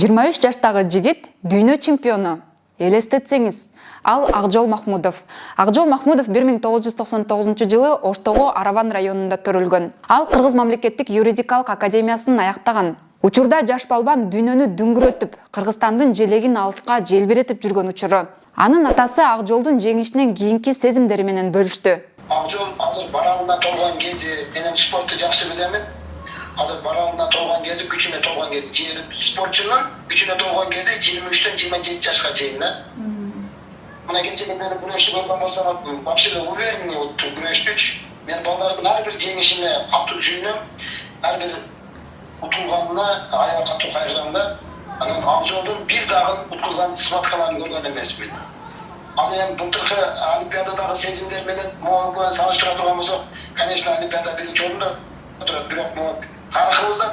23 жаштагы жигит дүйнө чемпиону. Элестетсеңиз, ал Акжол Махмудов. Акжол Махмудов 1999 жылы Оштогу Араван районунда төрөлгөн. Ал Кыргыз мамлекеттик юридикалык академиясын аяктаган. Учурда жаш балбан дүйнөнү дүңгүрөтүп, Кыргызстандын желегин алыска желбиретип жүргөн учуру. Анын атасы Акжолдун жеңишинен кийинки сезимдери менен бөлүштү. Акжол азыр барабына толгон кези, менин спортты жакшы билемин. Азыр барабына толгон кези, күчүнө толгон кези, спортчунун күчүнө толгон кези 23-тен 27 жашка чейин да. Мына кемчиликтерди күрөштү көргөн болсоң, вообще уверенный күрөштүч. Мен балдарымдын ар бир жеңишине катуу сүйүнөм. Ар бир утулганына аябай катуу кайгырам да. Анан Акжолдун бир дагы уткузган сыпаткаларын көргөн эмесмин. Азыр эми былтыркы Олимпиададагы сезимдер менен могу салыштыра турган болсок, конечно, Олимпиада биринчи орунда турат, бирок тарыхыбызда